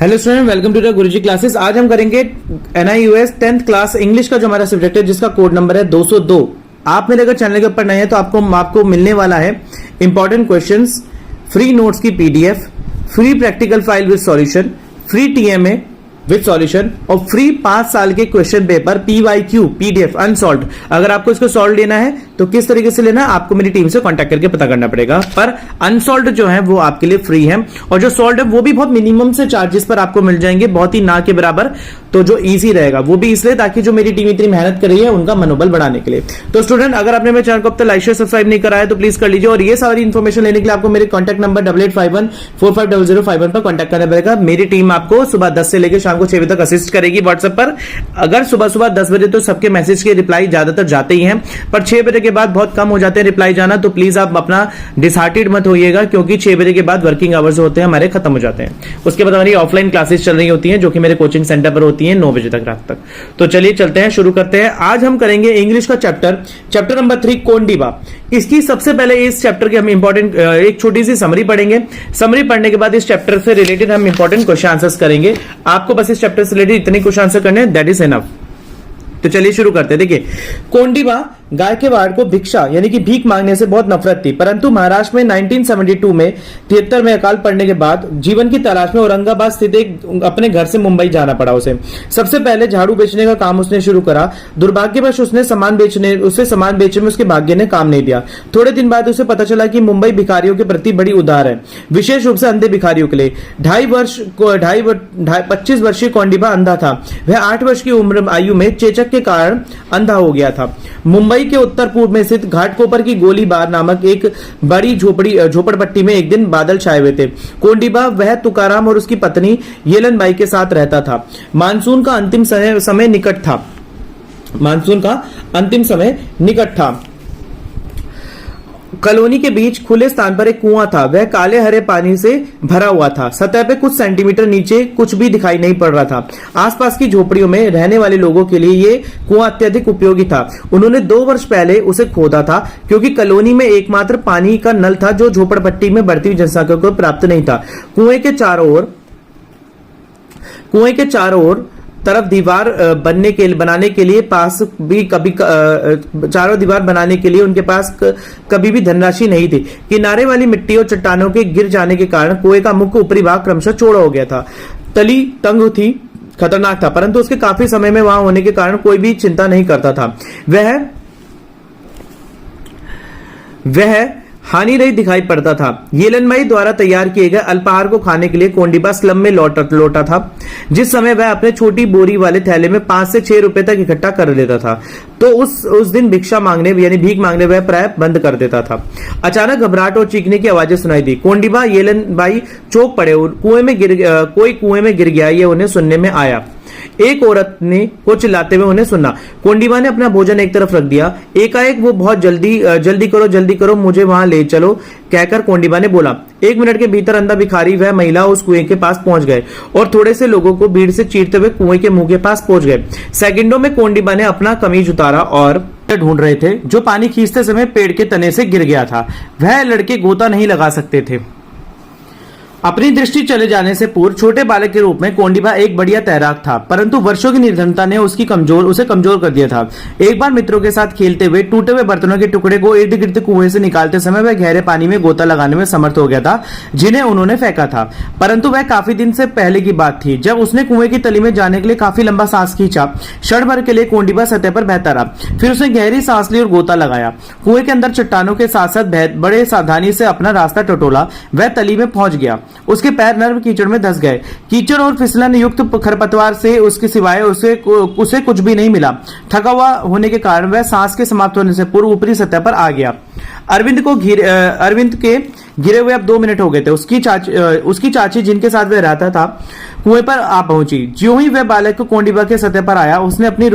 Hello student, welcome to the Guruji classes. आज हम करेंगे NIUS 10th क्लास इंग्लिश का जो हमारा सब्जेक्ट है, जिसका कोड नंबर है 202। आप मेरे अगर चैनल के ऊपर नए हैं तो आपको मिलने वाला है इंपॉर्टेंट क्वेश्चंस, फ्री नोट्स की PDF, free practical file with solution, free TMA with solution और फ्री 5 साल के question paper PYQ PDF unsolved. अगर आपको इसको सॉल्व लेना है तो किस तरीके से लेना है, आपको मेरी टीम से कांटेक्ट करके पता करना पड़ेगा। पर अनसॉल्व जो है वो आपके लिए फ्री है, और जो सॉल्व है वो भी बहुत मिनिमम से चार्जेस पर आपको मिल जाएंगे, बहुत ही ना के बराबर। तो जो इजी रहेगा वो भी इसलिए ताकि जो मेरी टीम इतनी मेहनत कर रही है उनका मनोबल बढ़ाने के लिए। तो स्टूडेंट, अगर आपने मेरे चैनल को अब तक लाइक शेयर सब्सक्राइब नहीं करा है तो प्लीज कर लीजिए, और ये सारी इन्फॉर्मेशन लेने के लिए आपको मेरे कॉन्टैक्ट नंबर 8851450051 पर कॉन्टैक्ट करना पड़ेगा। मेरी टीम आपको सुबह 10 से लेकर शाम को 6 बजे तक असिस्ट करेगी व्हाट्सएप पर। अगर सुबह 10 बजे तो सबके मैसेज के रिप्लाई ज्यादातर जाते ही हैं, पर 6 बजे के बाद बहुत कम हो जाते हैं रिप्लाई जाना। तो प्लीज आप अपना डिसहार्टेड मत होइएगा, क्योंकि 6 बजे के बाद वर्किंग आवर्स होते हैं हमारे खत्म हो जाते हैं। उसके बाद हमारी ऑफलाइन क्लासेस चल रही होती हैं, जो कि मेरे कोचिंग सेंटर पर होती हैं 9 बजे तक रात तक। तो चलिए चलते हैं, शुरू करते हैं। आज हम करेंगे इंग्लिश का चैप्टर नंबर 3 कोंडिबा। इसकी सबसे पहले इस चैप्टर के हम इंपॉर्टेंट एक छोटी सी समरी पढ़ेंगे। समरी पढ़ने के बाद इस चैप्टर से रिलेटेड हम इंपॉर्टेंट क्वेश्चन आंसर्स करेंगे। आपको बस इस चैप्टर से रिलेटेड इतने क्वेश्चन आंसर करने हैं, दैट इज एनफ। तो चलिए शुरू करते हैं। देखिए, कोंडिबा गायकवाड़ को भिक्षा यानी कि भीख मांगने से बहुत नफरत थी, परंतु महाराष्ट्र में 1972 में 73 में अकाल पड़ने के बाद जीवन की तलाश में औरंगाबाद स्थित एक अपने घर से मुंबई जाना पड़ा उसे। सबसे पहले झाड़ू बेचने का काम उसने शुरू करा। दुर्भाग्यवश उसे सामान बेचने में उसके भाग्य ने काम नहीं दिया। थोड़े दिन बाद उसे पता चला कि मुंबई भिखारियों के प्रति बड़ी उदार है, विशेष रूप से अंधे भिखारियों के लिए। 25 वर्षीय कोंडिबा अंधा था। वह 8 वर्ष की उम्र आयु में चेचक के कारण अंधा हो गया था। मुंबई के उत्तर पूर्व में स्थित घाटकोपर की गोलीबार नामक एक बड़ी झोपड़पट्टी में एक दिन बादल छाए हुए थे। कोंडिबा वह तुकाराम और उसकी पत्नी येलनबाई के साथ रहता था। मानसून का अंतिम समय निकट था। कॉलोनी के बीच खुले स्थान पर एक कुआं था। वह काले हरे पानी से भरा हुआ था। सतह पे कुछ सेंटीमीटर नीचे कुछ भी दिखाई नहीं पड़ रहा था। आसपास की झोपड़ियों में रहने वाले लोगों के लिए ये कुआं अत्यधिक उपयोगी था। उन्होंने 2 वर्ष पहले उसे खोदा था, क्योंकि कॉलोनी में एकमात्र पानी का नल था जो झोपड़पट्टी में बढ़ती हुई जनसंख्या को प्राप्त नहीं था। कुएं के चारों ओर तरफ दीवार बनाने के लिए उनके पास कभी भी धनराशि नहीं थी। किनारे वाली मिट्टी और चट्टानों के गिर जाने के कारण कुएं का मुख्य ऊपरी भाग क्रमशः चौड़ा हो गया था। तली तंग थी, खतरनाक था, परंतु उसके काफी समय में वहां होने के कारण कोई भी चिंता नहीं करता था। वह हानि रहित दिखाई पड़ता था। येलनबाई द्वारा तैयार किए गए अल्पाहार को खाने के लिए कोंडिबा स्लम में लौटा था, जिस समय वह अपने छोटी बोरी वाले थैले में 5 से 6 रुपए तक इकट्ठा कर लेता था। तो उस दिन भीख मांगने वह प्राय बंद कर देता था। अचानक घबराहट और चीखने की आवाजें सुनाई दी। कोंडिबा येलनबाई चौंक पड़े और कुएं में गिर गया, ये उन्हें सुनने में आया। एक औरत ने को चिल्लाते हुए उन्हें सुना। कोंडिबा ने अपना भोजन एक तरफ रख दिया। एकाएक वो बहुत जल्दी करो, मुझे वहां ले चलो, कहकर कोंडिबा ने बोला। 1 मिनट के भीतर अंधा भिखारी वह महिला उस कुएं के पास पहुंच गए और थोड़े से लोगों को भीड़ से चीरते हुए कुएं के मुंह के पास पहुंच गए। सेकंडों में कोंडिबा ने अपना कमीज उतारा और ढूंढ रहे थे जो पानी खींचते समय पेड़ के तने से गिर गया था। वह लड़के गोता नहीं लगा सकते थे। अपनी दृष्टि चले जाने से पूर्व छोटे बालक के रूप में कोंडिबा एक बढ़िया तैराक था, परंतु वर्षों की निर्धनता ने उसे कमजोर कर दिया था। एक बार मित्रों के साथ खेलते हुए टूटे हुए बर्तनों के टुकड़े को इर्द गिर्द कुएं से निकालते समय वह गहरे पानी में गोता लगाने में समर्थ हो गया था, जिन्हें उन्होंने फेंका था। परंतु वह काफी दिन से पहले की बात थी, जब उसने कुएं की तली में जाने के लिए काफी लंबा सांस खींचा। क्षण भर के लिए कोंडिबा सतह पर बहता रहा, फिर उसने गहरी सांस ली और गोता लगाया। कुएं के अंदर चट्टानों के साथ साथ बड़े सावधानी से अपना रास्ता टटोला। वह तली में पहुंच गया। उसके पैर नर्म कीचड़ में धंस गए। कीचड़ और फिसलन युक्त खरपतवार से उसके सिवाय उसे कुछ भी नहीं मिला। थका हुआ होने के कारण वह सांस के समाप्त होने से पूर्व ऊपरी सतह पर आ गया। अरविंद के गिरे हुए अब 2 मिनट हो गए थे। उसकी चाची जिनके साथ वह रहता था कुएं पर आ पहुंची। ज्यों ही वह बालक को कोंडिबा के सतह पर आया, उसने उनकी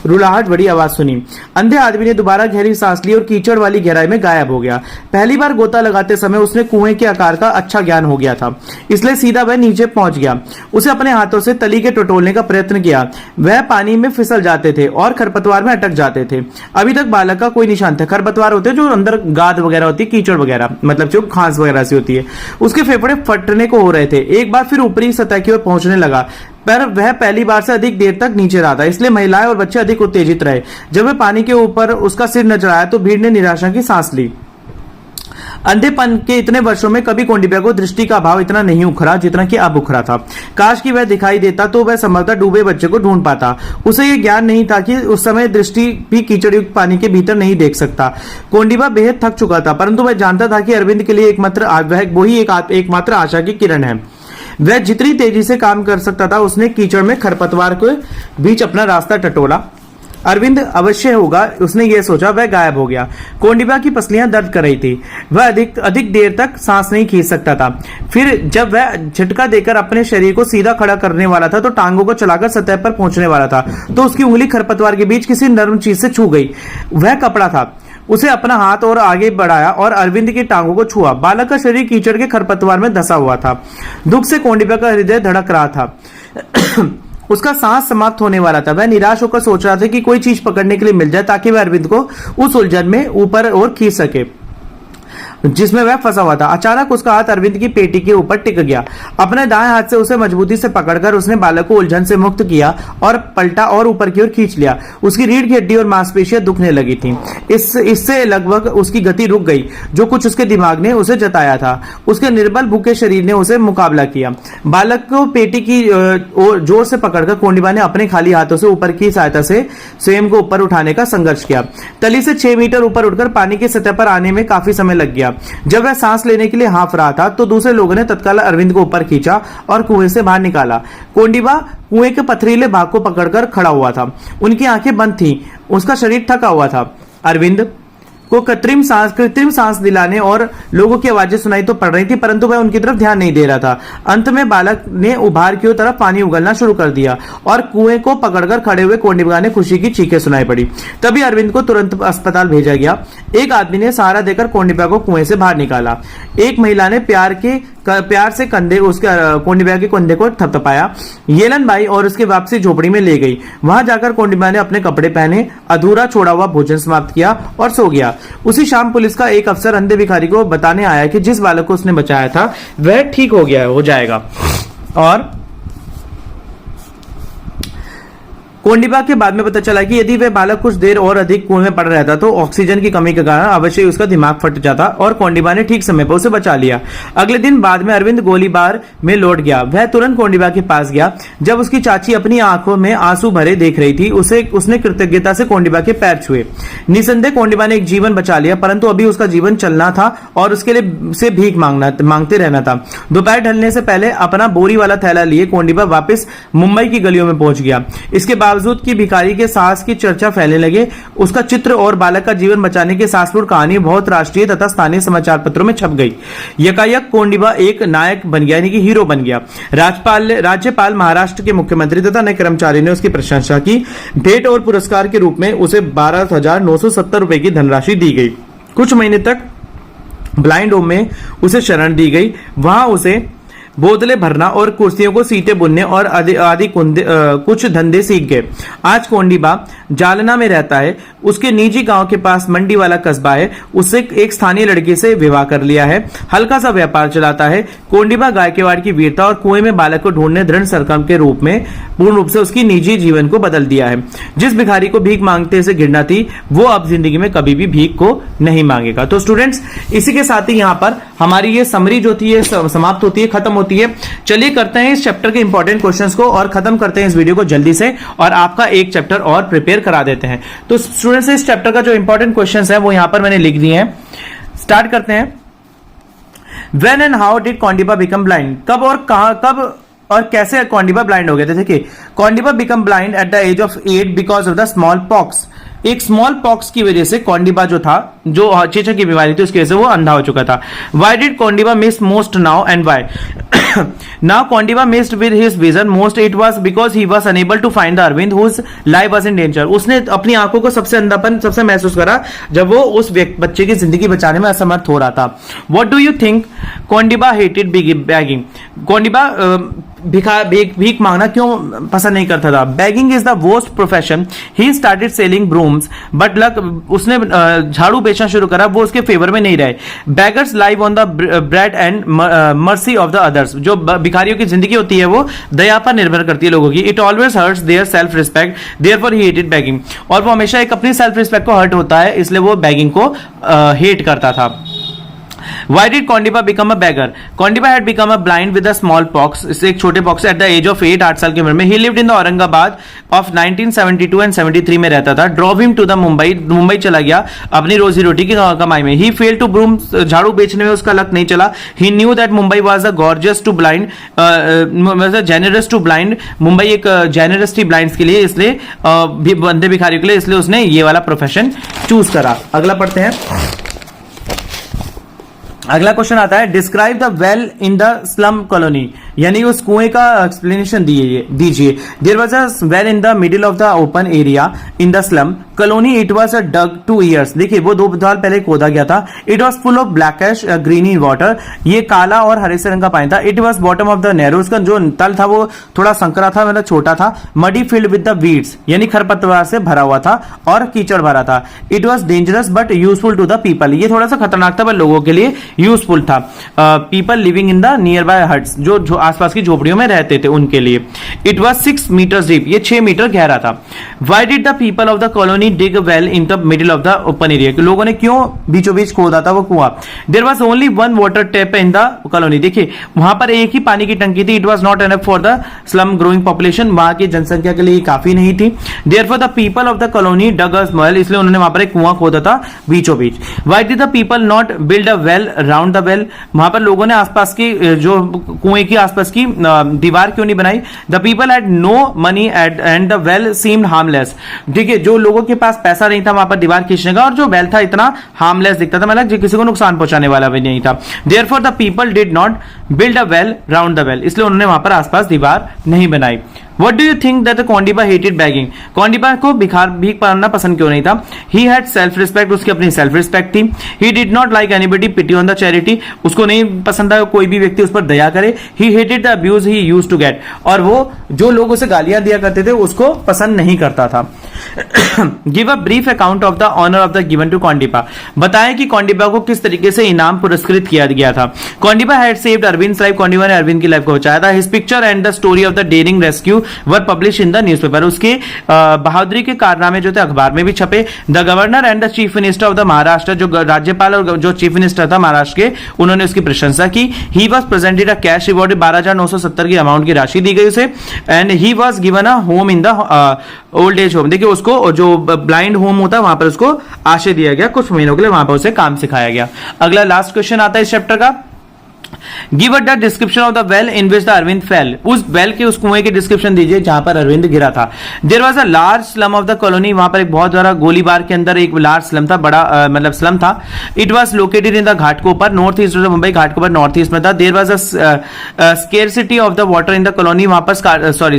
रुलाहट बड़ी आवाज सुनी। अंधे आदमी ने दोबारा गहरी सांस ली और कीचड़ वाली गहराई में गायब हो गया। पहली बार गोता लगाते समय उसने कुएं के आकार का अच्छा ज्ञान हो गया था, इसलिए सीधा वह नीचे पहुंच गया। उसे अपने हाथों से तली के टटोलने का प्रयत्न किया। वह पानी में फिसल जाते थे और खरपतवार में अटक जाते थे। अभी तक बालक का कोई निशान था। खरपतवार होते जो अंदर गाद वगैरह होती है कीचड़ वगैरह, मतलब जो खांस वगैरह से होती है। उसके फेफड़े फटने को हो रहे थे। एक बार फिर ऊपरी सतह की ओर पहुंचने लगा, पर वह पहली बार से अधिक देर तक नीचे रहा था, इसलिए महिलाएं और बच्चे अधिक उत्तेजित रहे। जब वह पानी के ऊपर उसका सिर नजर आया तो भीड़ ने निराशा की सांस ली। अंधेपन के इतने वर्षों में कभी कोंडिब्या को दृष्टि का अभाव इतना नहीं उखड़ा जितना कि अब उखड़ा था। काश कि वह दिखाई देता तो वह संभवतः डूबे बच्चे को ढूंढ पाता। उसे यह ज्ञान नहीं था कि उस समय दृष्टि भी कीचड़युक्त पानी के भीतर नहीं देख सकता। कोंडिब्या बेहद थक चुका था, परंतु वह जानता था कि अरविंद के लिए एकमात्र आशा की किरण है। वह जितनी तेजी से काम कर सकता था, उसने कीचड़ में खरपतवार के बीच अपना रास्ता टटोला। अरविंद अवश्य होगा, उसने ये सोचा। वह गायब हो गया। कोंडिब्या की पसलियां दर्द कर रही थी। वह अधिक देर तक सांस नहीं खींच सकता था। फिर जब वह झटका देकर अपने शरीर को सीधा खड़ा करने वाला था तो टांगों को चलाकर सतह पर पहुंचने वाला था तो उसकी उंगली खरपतवार के बीच किसी नरम चीज से छू गई। वह कपड़ा था। उसे अपना हाथ और आगे बढ़ाया और अरविंद की टांगों को छुआ। बालक का शरीर कीचड़ के खरपतवार में धंसा हुआ था। दुख से कोंडिब्या का हृदय धड़क रहा था। उसका सांस समाप्त होने वाला था। वह निराश होकर सोच रहा था कि कोई चीज पकड़ने के लिए मिल जाए ताकि वह अरविंद को उस उलझन में ऊपर और खींच सके जिसमें वह फंसा हुआ था। अचानक उसका हाथ अरविंद की पेटी के ऊपर टिक गया। अपने दाएं हाथ से उसे मजबूती से पकड़कर उसने बालक को उलझन से मुक्त किया और पलटा और ऊपर की ओर खींच लिया। उसकी रीढ़ की हड्डी और मांसपेशियां दुखने लगी थीं। इससे लगभग उसकी गति रुक गई। जो कुछ उसके दिमाग ने उसे जताया था, उसके निर्बल भूखे शरीर ने उसे मुकाबला किया। बालक को पेटी की जोर से पकड़कर कोंडिब्या ने अपने खाली हाथों से ऊपर की सहायता से स्वयं को ऊपर उठाने का संघर्ष किया। तली से 6 मीटर ऊपर उठकर पानी की सतह पर आने में काफी समय लग गया। जब वह सांस लेने के लिए हाँफ रहा था तो दूसरे लोगों ने तत्काल अरविंद को ऊपर खींचा और कुएं से बाहर निकाला। कोंडिब्या कुएं के पथरीले भाग को पकड़कर खड़ा हुआ था। उनकी आंखें बंद थीं। उसका शरीर थका हुआ था। अरविंद को कृत्रिम सांस दिलाने और लोगों की आवाजें सुनाई तो पड़ रही थी, परंतु वह उनकी तरफ ध्यान नहीं दे रहा था। अंत में बालक ने उभार की तरफ पानी उगलना शुरू कर दिया और कुएं को पकड़कर खड़े हुए कोंडिब्या ने खुशी की चीखें सुनाई पड़ी। तभी अरविंद को तुरंत अस्पताल भेजा गया। एक आदमी ने सहारा देकर कोंडिब्या को कुएं से बाहर निकाला। एक महिला ने प्यार से कोंडिब्या के कंधे को थपथपाया। येलन बाई और उसके वापसी झोपड़ी में ले गई। वहां जाकर कोंडिब्या ने अपने कपड़े पहने, अधूरा छोड़ा हुआ भोजन समाप्त किया और सो गया। उसी शाम पुलिस का एक अफसर अंधे भिखारी को बताने आया कि जिस बालक को उसने बचाया था वह ठीक हो जाएगा। और कोंडिब्या के बाद में पता चला कि यदि वह बालक कुछ देर और अधिक कुएं में पड़ा रहता तो ऑक्सीजन की कमी के कारण अवश्य उसका दिमाग फट जाता और कोंडिब्या ने ठीक समय पर उसे बचा लिया। अगले दिन बाद में अरविंद गोलीबार में लौट गया। वह तुरंत कोंडिब्या के पास गया। जब उसकी चाची अपनी आंखों में आंसू भरे देख रही थी उसने कृतज्ञता से कोंडिब्या के पैर छुए। निसंदेह कोंडिब्या ने एक जीवन बचा लिया, परंतु अभी उसका जीवन चलना था और उसके लिए से भीख मांगते रहना था। दोपहर ढलने से पहले अपना बोरी वाला थैला लिए कोंडिब्या वापस मुंबई की गलियों में पहुंच गया। इसके बावजूद कि भिखारी के साहस की चर्चा फैलने लगे, उसका चित्र और बालक का जीवन बचाने की साहसपूर्ण कहानी बहुत राष्ट्रीय तथा स्थानीय समाचार पत्रों में छप गई। यकायक कोंडिब्या एक नायक बन गया, यानी कि हीरो बन गया। राज्यपाल, महाराष्ट्र के मुख्यमंत्री तथा अन्य कर्मचारी ने उसकी प्रशंसा की। भेंट और पुरस्कार के रूप में उसे 12,970 रुपए की धनराशि दी गई। कुछ महीने तक ब्लाइंड होम में उसे शरण दी गई। वहां उसे बोतलें भरना और कुर्सियों को सीटें बुनने और आदि कुछ धंधे सीख गए। आज कोंडिब्या जालना में रहता है। उसके निजी गांव के पास मंडी वाला कस्बा है। उससे एक स्थानीय लड़की से विवाह कर लिया है। हल्का सा व्यापार चलाता है। कोंडिब्या गायकवाड़ की वीरता और कुएं में बालक को ढूंढने दृढ़ संकल्प के रूप में पूर्ण रूप से उसकी निजी जीवन को बदल दिया है। जिस भिखारी को भीख मांगते से घृणा थी वो अब जिंदगी में कभी भी भीख को नहीं मांगेगा। तो स्टूडेंट्स, इसी के साथ ही यहाँ पर हमारी ये समरी जो थी समाप्त होती है, खत्म होती है। चलिए करते हैं इस चैप्टर के इंपॉर्टेंट क्वेश्चंस को और खत्म करते हैं इस वीडियो को जल्दी से और आपका एक चैप्टर और प्रिपेयर करा देते हैं। तो स्टूडेंट्स, इस चैप्टर का जो इंपॉर्टेंट क्वेश्चंस है वो यहां पर मैंने लिख दिए हैं। स्टार्ट करते हैं। When and how did कोंडिब्या become blind? कब और कैसे कोंडिब्या ब्लाइंड हो गए थे? देखिए, Kondibya become blind at the age of 8 because of the small pox. एक स्मॉल पॉक्स की वजह से कोंडिब्या जो था, जो चेचक की बीमारी थी, उसकी वजह से वो अंधा हो चुका था। Why did कोंडिब्या miss most now and why? Now कोंडिब्या missed with his vision most. It was because he was unable to find the Arvind whose life was in danger. उसने अपनी आंखों को सबसे अंधापन सबसे महसूस करा जब वो उस बच्चे की जिंदगी बचाने में असमर्थ हो रहा था। What do you think? कोंडिब्या hated begging. कौंडिबा भीख मांगना क्यों पसंद नहीं करता था? Begging is the worst profession, he started selling brooms but luck, उसने झाड़ू बेचना शुरू करा, वो उसके फेवर में नहीं रहे। Beggars live on the bread and mercy of the others, जो भिखारियों की जिंदगी होती है वो दया पर निर्भर करती है लोगों की। It always hurts their self respect, therefore he hated begging, और वो हमेशा एक अपनी सेल्फ रिस्पेक्ट को हर्ट होता है, इसलिए वो बेगिंग को हेट करता था। Why did Kondiba become a beggar? Kondiba had become a blind with a small pox, इससे एक छोटे pox at the age of 8 साल की उम्र में। He lived in the Aurangabad of 1972 and 73 में रहता था। Drove him to the Mumbai चला गया अपनी रोजी रोटी की कमाई में। He failed to broom, झाड़ू बेचने में उसका लक नहीं चला। He knew that Mumbai was a gorgeous to blind, generous to blind, Mumbai एक generous थी ब्लाइंड्स के लिए, इसलिए बंदे भिखारियों के लिए, इसलिए उसने ये वाला प्रोफेशन चूज करा। अगला पढ़ते हैं। अगला क्वेश्चन आता है, describe the well in the slum colony, यानी उस कुएं का एक्सप्लेनेशन दीजिए। There was a well in the middle of the open area in the slum colony, it was a dug 2 years। देखिए वो 2 साल पहले खोदा गया था। It was full of blackish greeny water, ये काला और हरे से रंग का पानी था। It was bottom of the narrow, उसका जो तल था वो थोड़ा संकरा था, मतलब छोटा था। Muddy field with the weeds, यानी खरपतवार से भरा हुआ था और कीचड़ भरा था। It was dangerous but useful to the people, ये थोड़ा सा खतरनाक था पर लोगों के लिए यूजफुल था। People living in the near by huts, जो आसपास की झोपड़ियों में रहते थे उनके लिए। इट वाज 6 meters डीप, ये 6 मीटर गहरा था। Why did the people of the colony dig a well in the middle of the open area, लोगों ने क्यों बीचों बीच खोदा था वो कुआं? There was only 1 water tap in the colony, देखिए वहां पर एक ही पानी की टंकी थी। It was not enough for the slum growing population, वहां की जनसंख्या के लिए काफी नहीं थी। Therefore the people of the colony dug a well, इसलिए उन्होंने वहां पर एक कुआं खोदा था बीचों बीच। Why did the people not build a well round the well, वहां पर लोगों ने आसपास की जो कुएं की आसपास की दीवार क्यों नहीं बनाई? The people had no money and the well seemed harmless, ठीक है, जो लोगों के पास पैसा नहीं था वहां पर दीवार खींचने का, और जो वेल था इतना हार्मलेस दिखता था, मतलब किसी को नुकसान पहुंचाने वाला भी नहीं था। Therefore the people did not build a well round the well, इसलिए उन्होंने वहां पर आसपास दीवार नहीं बनाई। What do you think that the Kondiba hated begging? Kondiba को भीख मांगना पसंद क्यों नहीं था? He had self respect, उसकी अपनी self respect थी। He did not like anybody pity on the charity, उसको नहीं पसंद था कोई भी व्यक्ति उस पर दया करे। He hated the abuse he used to get, और वो जो लोग उसे गालियां दिया करते थे उसको पसंद नहीं करता था। Give a brief account of the honor of the given to Kondiba, बताएं कि Kondiba को किस तरीके से इनाम पुरस्कृत किया गया था। Kondiba had saved Arvind's life, Kondiba ने अरविंद की लाइफ को बचाया था। His picture and the story of the daring rescue were publish in the newspaper, उसके बहादुरी के कारनामे जो थे अखबार में भी छपे। The governor and the chief minister of the Maharashtra, जो राज्यपाल और जो चीफ मिनिस्टर था महाराष्ट्र के, उन्होंने उसकी प्रशंसा की। He was presented a cash reward, 12,970 की अमाउंट की राशि दी गई उसे। And he was given a home in the old age home, देखिए उसको जो ब्लाइंड होम होता है वहां पर उसको आश्रय दिया गया, कुछ महीनों के लिए वहां पर उसे काम सिखाया गया। अगला लास्ट क्वेश्चन आता है इस चैप्टर का। Give a description of the well in which the Arvind fell, उस वेल के उस कुएं की डिस्क्रिप्शन दीजिए जहां पर अरविंद गिरा था। There was a large slum of the colony, वहां पर एक बहुत बड़ा गोलीबार के अंदर एक लार्ज स्लम था, बड़ा मतलब स्लम था। It was located in the ghat के ऊपर, नॉर्थ ईस्ट ऑफ मुंबई, घाट के ऊपर नॉर्थ ईस्ट में था। There was a scarcity of the water in the colony, वहां पर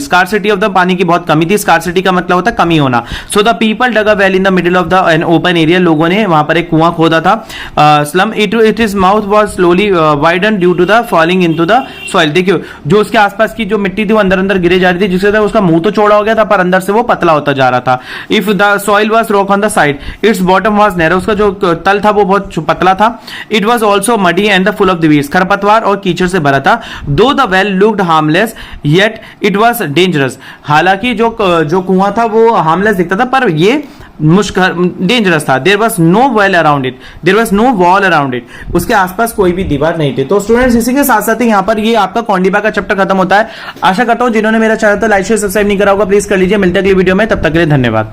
स्कार्सिटी ऑफ द पानी की बहुत कमी थी। स्कार्सिटी का मतलब होता है कमी होना। So the people dug a well in the middle of the an open area, लोगों ने वहां पर एक कुआं खोदा था slum. It is mouth was slowly widen due to the falling into the soil, देखियो जो उसके आसपास की जो मिट्टी थी वो अंदर अंदर गिरे जा रही थी, जिससे उसका मुंह तो चौड़ा हो गया था पर अंदर से वो पतला होता जा रहा था। If the soil was rock on the side, it's bottom was narrow, उसका जो तल था वो बहुत पतला था। It was also muddy and the full of the weeds, खरपतवार और कीचड़ से भरा था। दो the well looked harmless yet it was dangerous, हालांकि जो कुआं था वो हार्मलेस दिखता था पर ये डेंजरस था। There was no well around it, there was no wall around it, उसके आसपास कोई भी दीवार नहीं थी। तो स्टूडेंट्स इसी के साथ साथ ही यहाँ पर ये आपका कोंडिबा का चैप्टर खत्म होता है। आशा करता हूं जिन्होंने मेरा चैनल तो लाइक शेयर सब्सक्राइब नहीं करा होगा प्लीज कर लीजिए। मिलते हैं अगली वीडियो में, तब तक के लिए धन्यवाद।